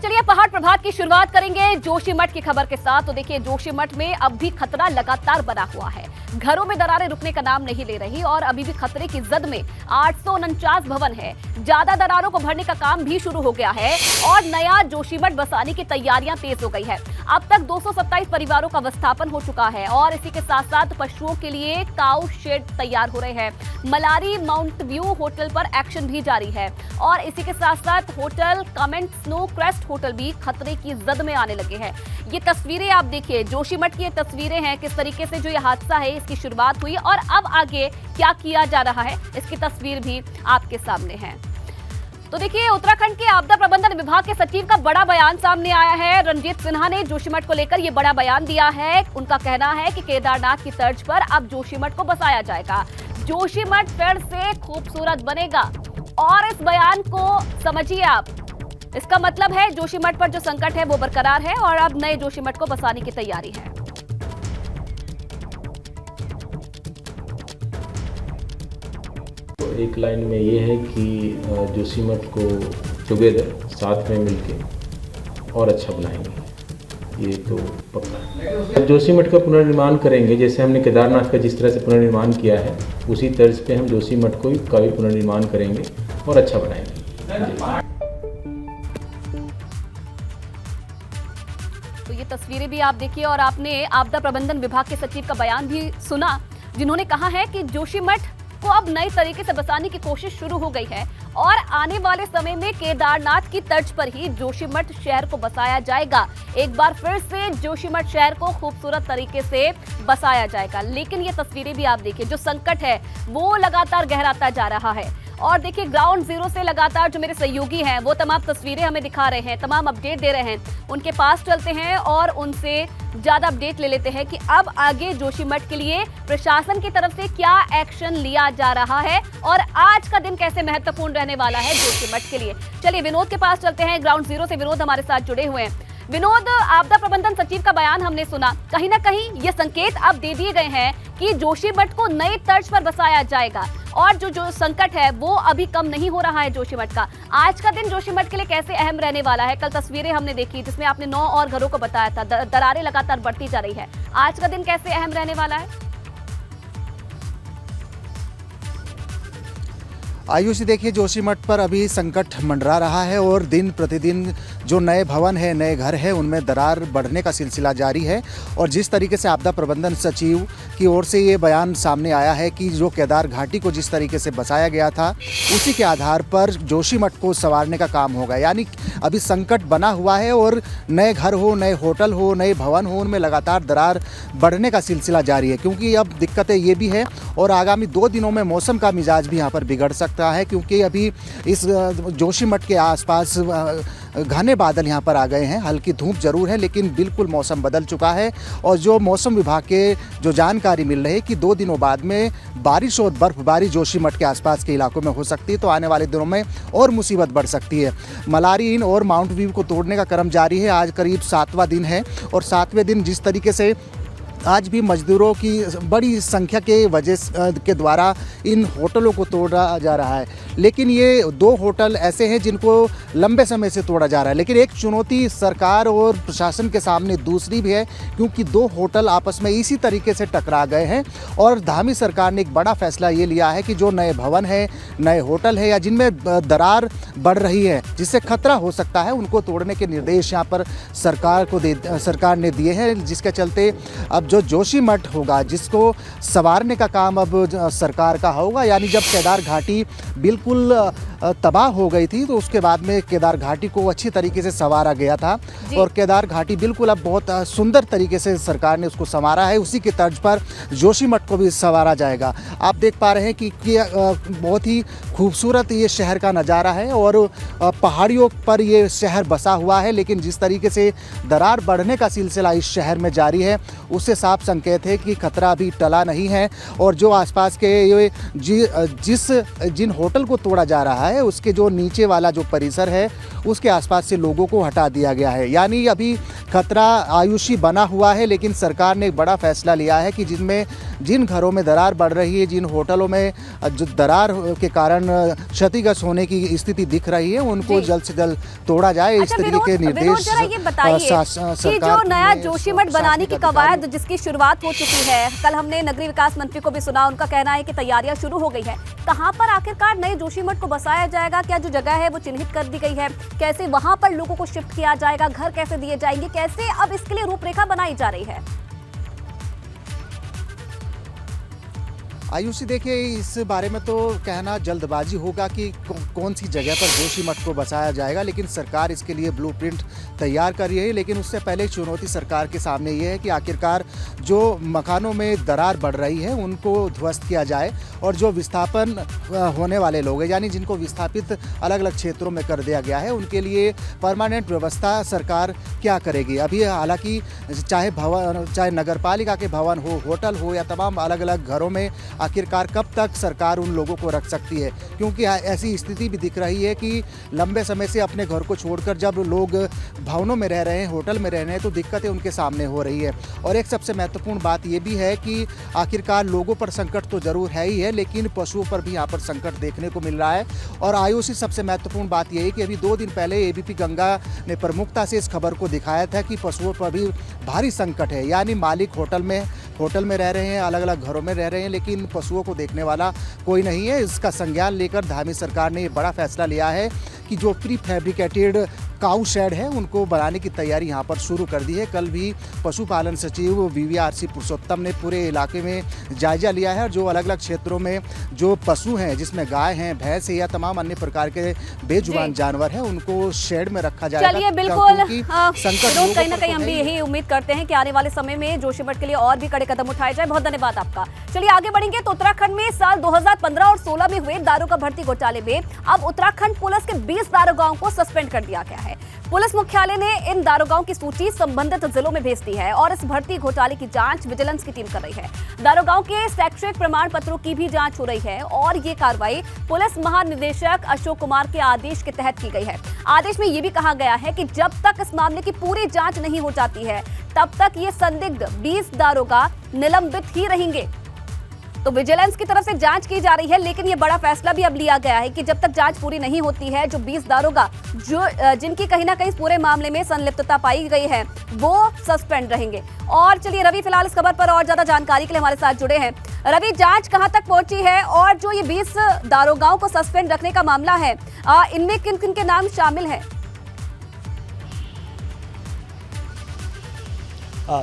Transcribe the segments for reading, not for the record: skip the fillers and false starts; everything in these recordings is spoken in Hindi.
चलिए पहाड़ प्रभात की शुरुआत करेंगे जोशीमठ की खबर के साथ। तो देखिए जोशीमठ में अब भी खतरा लगातार बना हुआ है। घरों में दरारें रुकने का नाम नहीं ले रही और अभी भी खतरे की जद में 849 भवन है। ज्यादा दरारों को भरने का काम भी शुरू हो गया है और नया जोशीमठ बसाने की तैयारियां तेज हो गई है। अब तक 227 परिवारों का विस्थापन हो चुका है और इसी के साथ साथ पशुओं के लिए काऊ शेड तैयार हो रहे हैं। मलारी माउंट व्यू होटल पर एक्शन भी जारी है और इसी के साथ साथ hotel comment snow crest hotel भी खतरे की जद में आने लगे हैं। ये तस्वीरें आप देखिए, जोशीमठ की ये तस्वीरें हैं, किस तरीके से जो ये हादसा है इसकी शुरुआत हुई और अब आगे क्या किया जा रहा है इसकी तस्वीर भी आपके सामने है। तो देखिए उत्तराखंड के आपदा प्रबंधन विभाग के सचिव का बड़ा बयान सामने आया है। रणजीत सिन्हा ने जोशीमठ को लेकर ये बड़ा बयान दिया है। उनका कहना है कि केदारनाथ की तर्ज पर अब जोशीमठ को बसाया जाएगा। जोशीमठ फिर से खूबसूरत बनेगा और इस बयान को समझिए आप, इसका मतलब है जोशीमठ पर जो संकट है वो बरकरार है और अब नए जोशीमठ को बसाने की तैयारी है। तो एक लाइन में ये है कि जोशीमठ को टुगेदर साथ में मिलके और अच्छा बनाएंगे, ये तो पक्का है। जोशीमठ का पुनर्निर्माण करेंगे, जैसे हमने केदारनाथ का जिस तरह से पुनर्निर्माण किया है उसी तर्ज पे हम जोशीमठ का भी पुनर्निर्माण करेंगे और अच्छा बनाएंगे। तो ये तस्वीरें भी आप देखिए और आपने आपदा प्रबंधन विभाग के सचिव का बयान भी सुना, जिन्होंने कहा है कि जोशीमठ को अब नए तरीके से बसाने की कोशिश शुरू हो गई है और आने वाले समय में केदारनाथ की तर्ज पर ही जोशीमठ शहर को बसाया जाएगा। एक बार फिर से जोशीमठ शहर को खूबसूरत तरीके से बसाया जाएगा। लेकिन ये तस्वीरें भी आप देखिए, जो संकट है वो लगातार गहराता जा रहा है और देखिए ग्राउंड जीरो से लगातार जो मेरे सहयोगी हैं वो तमाम तस्वीरें हमें दिखा रहे हैं, तमाम अपडेट दे रहे हैं। उनके पास चलते हैं और उनसे ज्यादा अपडेट ले लेते हैं कि अब आगे जोशीमठ के लिए प्रशासन की तरफ से क्या एक्शन लिया जा रहा है और आज का दिन कैसे महत्वपूर्ण रहने वाला है जोशीमठ के लिए। चलिए विनोद के पास चलते हैं, ग्राउंड जीरो से विनोद हमारे साथ जुड़े हुए हैं। विनोद, आपदा प्रबंधन सचिव का बयान हमने सुना, कहीं ना कहीं ये संकेत अब दे दिए गए हैं कि जोशीमठ को नए तर्ज पर बसाया जाएगा और जो संकट है वो अभी कम नहीं हो रहा है जोशीमठ का। आज का दिन जोशीमठ के लिए कैसे अहम रहने वाला है? कल तस्वीरें हमने देखी जिसमें आपने 9 और घरों को बताया था, दरारें लगातार बढ़ती जा रही है। आज का दिन कैसे अहम रहने वाला है? आयुषी, देखिए जोशीमठ पर अभी संकट मंडरा रहा है और दिन प्रतिदिन जो नए भवन है, नए घर है, उनमें दरार बढ़ने का सिलसिला जारी है। और जिस तरीके से आपदा प्रबंधन सचिव की ओर से ये बयान सामने आया है कि जो केदार घाटी को जिस तरीके से बसाया गया था उसी के आधार पर जोशीमठ को संवारने का काम होगा। यानी अभी संकट बना हुआ है और नए घर हो, नए होटल हो, नए भवन हो, उनमें लगातार दरार बढ़ने का सिलसिला जारी है। क्योंकि अब दिक्कतें ये भी है और आगामी 2 दिनों में मौसम का मिजाज भी यहाँ पर बिगड़ सकता है, क्योंकि अभी इस जोशीमठ के आसपास घने बादल यहाँ पर आ गए हैं। हल्की धूप जरूर है लेकिन बिल्कुल मौसम बदल चुका है और जो मौसम विभाग के जो जानकारी मिल रही है कि 2 दिनों बाद में बारिश और बर्फबारी जोशीमठ के आसपास के इलाकों में हो सकती है, तो आने वाले दिनों में और मुसीबत बढ़ सकती है। मलारी इन और माउंट व्यू को तोड़ने का क्रम जारी है। आज करीब 7वां दिन है और 7वें दिन जिस तरीके से आज भी मजदूरों की बड़ी संख्या के वजह के द्वारा इन होटलों को तोड़ा जा रहा है। लेकिन ये 2 होटल ऐसे हैं जिनको लंबे समय से तोड़ा जा रहा है। लेकिन एक चुनौती सरकार और प्रशासन के सामने दूसरी भी है, क्योंकि 2 होटल आपस में इसी तरीके से टकरा गए हैं और धामी सरकार ने एक बड़ा फैसला ये लिया है कि जो नए भवन है, नए होटल है या जिनमें दरार बढ़ रही है, जिससे खतरा हो सकता है, उनको तोड़ने के निर्देश यहाँ पर सरकार ने दिए हैं। जिसके चलते अब जो जोशीमठ होगा, जिसको संवारने का काम अब सरकार का होगा। यानी जब केदार घाटी बिल्कुल तबाह हो गई थी तो उसके बाद में केदार घाटी को अच्छी तरीके से संवारा गया था और केदार घाटी बिल्कुल अब बहुत सुंदर तरीके से सरकार ने उसको संवारा है। उसी के तर्ज पर जोशीमठ को भी संवारा जाएगा। आप देख पा रहे हैं कि बहुत ही खूबसूरत ये शहर का नज़ारा है और पहाड़ियों पर ये शहर बसा हुआ है। लेकिन जिस तरीके से दरार बढ़ने का सिलसिला इस शहर में जारी है, उससे साफ संकेत है कि खतरा अभी टला नहीं है। और जो आसपास के जिन होटल को तोड़ा जा रहा है है उसके जो नीचे वाला जो परिसर है उसके आसपास से लोगों को हटा दिया गया है। यानी अभी खतरा आयुषी बना हुआ है, लेकिन सरकार ने एक बड़ा फैसला लिया है कि जिन घरों में दरार बढ़ रही है, जिन होटलों में जो दरार के कारण क्षतिग्रस्त होने की स्थिति दिख रही है, उनको जल्द से जल्द तोड़ा जाए। इस तरीके के निर्देश ये बताइए कि जो नया जोशीमठ बनाने की कवायद जिसकी शुरुआत हो चुकी है, कल हमने नगरीय विकास मंत्री को भी सुना, उनका कहना है कि तैयारियां शुरू हो गई है। कहां पर आखिरकार नए जोशीमठ को बसाया जाएगा? क्या जो जगह है वो चिन्हित कर दी गई है? कैसे वहां पर लोगों को शिफ्ट किया जाएगा? घर कैसे दिए जाएंगे? कैसे अब इसके लिए रूपरेखा बनाई जा रही है? आयुषी देखिए, इस बारे में तो कहना जल्दबाजी होगा कि कौन सी जगह पर जोशीमठ को बसाया जाएगा, लेकिन सरकार इसके लिए ब्लूप्रिंट तैयार कर रही है। लेकिन उससे पहले चुनौती सरकार के सामने ये है कि आखिरकार जो मकानों में दरार बढ़ रही है उनको ध्वस्त किया जाए, और जो विस्थापन होने वाले लोग हैं, यानी जिनको विस्थापित अलग अलग क्षेत्रों में कर दिया गया है, उनके लिए परमानेंट व्यवस्था सरकार क्या करेगी। अभी हालांकि चाहे नगरपालिका के भवन हो, होटल हो, या तमाम अलग अलग घरों में आखिरकार कब तक सरकार उन लोगों को रख सकती है, क्योंकि ऐसी स्थिति भी दिख रही है कि लंबे समय से अपने घर को छोड़कर जब लोग भवनों में रह रहे हैं, होटल में रह रहे हैं, तो दिक्कतें उनके सामने हो रही है। और एक सबसे महत्वपूर्ण बात ये भी है कि आखिरकार लोगों पर संकट तो जरूर है ही है, लेकिन पशुओं पर भी यहाँ पर संकट देखने को मिल रहा है। और आयुषी सबसे महत्वपूर्ण बात यह है कि अभी 2 दिन पहले एबीपी गंगा ने प्रमुखता से इस खबर को दिखाया था कि पशुओं पर भी भारी संकट है। यानी मालिक होटल में रह रहे हैं, अलग अलग घरों में रह रहे हैं, लेकिन पशुओं को देखने वाला कोई नहीं है। इसका संज्ञान लेकर धामी सरकार ने ये बड़ा फैसला लिया है कि जो प्री फैब्रिकेटेड काऊ शेड है उनको बनाने की तैयारी यहाँ पर शुरू कर दी है। कल भी पशुपालन सचिव वीवीआरसी पुरुषोत्तम ने पूरे इलाके में जायजा लिया है, और जो अलग अलग क्षेत्रों में जो पशु हैं, जिसमें गाय हैं, भैंस है, या तमाम अन्य प्रकार के बेजुबान जानवर हैं, उनको शेड में रखा जाएगा। चलिए, बिल्कुल संकट कहीं ना कहीं हम भी यही उम्मीद करते हैं कि आने वाले समय में जोशीमठ के लिए और भी कड़े कदम उठाए जाए। बहुत धन्यवाद आपका। चलिए आगे बढ़ेंगे तो उत्तराखंड में साल 2015 और 16 में हुए दारोगा भर्ती घोटाले में अब उत्तराखंड पुलिस के 20 दारोगाओं को सस्पेंड कर दिया गया है। पुलिस मुख्यालय ने इन दारोगाओं की सूची संबंधित जिलों में भेज दी है, और इस भर्ती घोटाले की जांच विजिलेंस की टीम कर रही है। दारोगाओं के शैक्षणिक प्रमाण पत्रों की भी जांच हो रही है, और ये कार्रवाई पुलिस महानिदेशक अशोक कुमार के आदेश के तहत की गई है। आदेश में ये भी कहा गया है कि जब तक इस मामले की पूरी जांच नहीं हो जाती है, तब तक ये संदिग्ध 20 दारोगा निलंबित ही रहेंगे। तो विजिलेंस की तरफ से जांच की जा रही है, लेकिन ये बड़ा फैसला भी अब लिया गया है कि जब तक जांच पूरी नहीं होती है, जो 20 दारोगा जिनकी कहीं ना कहीं पूरे मामले में संलिप्तता पाई गई है, वो सस्पेंड रहेंगे। और चलिए रवि फिलहाल इस खबर पर और ज्यादा जानकारी के लिए हमारे साथ जुड़े हैं। रवि, जांच कहां तक पहुंची है, और जो ये 20 दारोगाओं को सस्पेंड रखने का मामला है, इनमें किन किन के नाम शामिल हैं?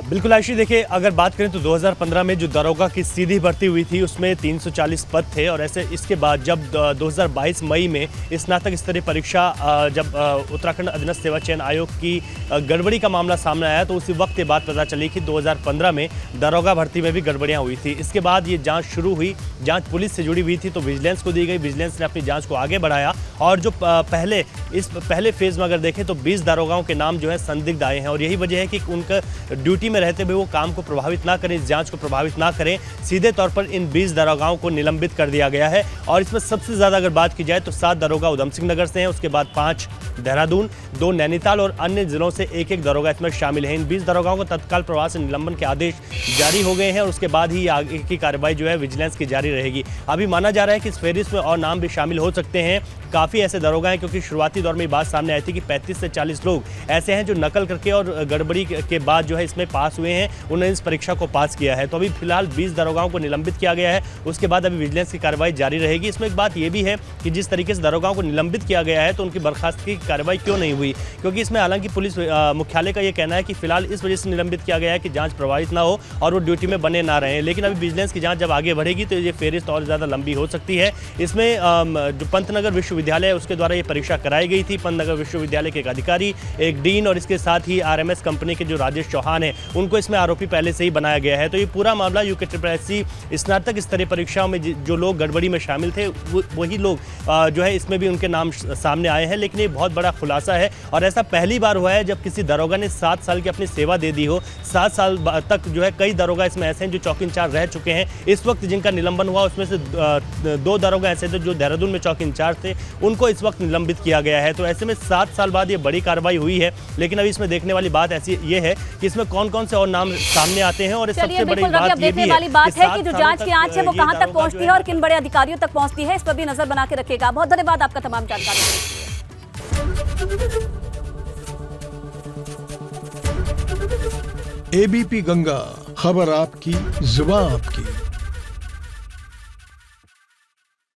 बिल्कुल आशी, देखिए अगर बात करें तो 2015 में जो दारोगा की सीधी भर्ती हुई थी उसमें 340 पद थे, और ऐसे इसके बाद जब 2022 मई में स्नातक स्तरीय परीक्षा जब उत्तराखंड अधीनस्थ सेवा चयन आयोग की गड़बड़ी का मामला सामने आया, तो उसी वक्त ये बात पता चली कि 2015 में दारोगा भर्ती में भी गड़बड़ियाँ हुई थी। इसके बाद ये जाँच शुरू हुई, जाँच पुलिस से जुड़ी हुई थी तो विजिलेंस को दी गई। विजिलेंस ने अपनी जाँच को आगे बढ़ाया, और जो पहले फेज में अगर देखें तो 20 दारोगाओं के नाम जो है संदिग्ध आए हैं, और यही वजह है कि उनका ड्यूटी में रहते हुए वो काम को प्रभावित ना करें, इस जांच को प्रभावित ना करें। सीधे तौर पर इन 20 दारोगाओं को निलंबित कर दिया गया है, और इसमें सबसे ज़्यादा अगर बात की जाए तो 7 दारोगा उधम सिंह नगर से हैं, उसके बाद 5 देहरादून, 2 नैनीताल और अन्य जिलों से एक एक दारोगा इसमें शामिल है। इन 20 दारोगाओं को तत्काल प्रभाव से निलंबन के आदेश जारी हो गए हैं, और उसके बाद ही आगे की कार्रवाई जो है विजिलेंस की जारी रहेगी। अभी माना जा रहा है कि इस फेरिस्त में और नाम भी शामिल हो सकते हैं। काफ़ी ऐसे दारोगा हैं, क्योंकि शुरुआती दौर में ये बात सामने आई थी कि 35 से 40 लोग ऐसे हैं जो नकल करके और गड़बड़ी के बाद जो है इसमें पास हुए हैं, उन्होंने इस परीक्षा को पास किया है। तो अभी फिलहाल 20 दारोगाओं को निलंबित किया गया है, उसके बाद अभी विजिलेंस की कार्रवाई जारी रहेगी। इसमें एक बात यह भी है कि जिस तरीके से दारोगाओं को निलंबित किया गया है, तो उनकी बर्खास्तगी की कार्रवाई क्यों नहीं हुई, क्योंकि इसमें हालांकि पुलिस मुख्यालय का यह कहना है कि फिलहाल इस वजह से निलंबित किया गया है कि जाँच प्रभावित ना हो और वो ड्यूटी में बने ना रहें। लेकिन अभी विजिलेंस की जाँच जब आगे बढ़ेगी तो ये फेरिस्त और ज़्यादा लंबी हो सकती है। इसमें जो पंतनगर विश्वविद्यालय है उसके द्वारा ये परीक्षा कराई गई थी। पंतनगर विश्वविद्यालय के एक अधिकारी, एक डीन और इसके साथ ही आरएमएस कंपनी के जो राजेश चौहान है, उनको इसमें आरोपी पहले से ही बनाया गया है। तो ये पूरा मामला यूके स्नातक स्तरीय परीक्षाओं में जो लोग गड़बड़ी में शामिल थे, वही लोग जो है इसमें भी उनके नाम सामने आए हैं। लेकिन ये बहुत बड़ा खुलासा है, और ऐसा पहली बार हुआ है जब किसी दारोगा ने 7 साल की अपनी सेवा दे दी हो। 7 साल तक जो है कई दारोगा इसमें ऐसे हैं जो चौकी इंचार्ज रह चुके हैं। इस वक्त जिनका निलंबन हुआ उसमें से 2 दारोगा ऐसे थे जो देहरादून में चौकी इंचार्ज थे, उनको इस वक्त निलंबित किया गया है। तो ऐसे में 7 साल बाद ये बड़ी कार्रवाई हुई है, लेकिन अभी इसमें देखने वाली बात ऐसी ये है कि इसमें कौन कौन से और नाम सामने आते हैं। और चलिए सबसे बड़ी बिल्कुल रवि, अब बात ये देखने भी वाली बात है कि जो 7 जांच सालों की आंच है वो तक कहां ये तक पहुंचती है और दारोगा किन बड़े अधिकारियों तक पहुंचती है, इस पर भी नजर बना के रखिएगा। बहुत धन्यवाद आपका तमाम जानकारी के लिए। एबीपी गंगा, खबर आपकी, जुबान आपकी।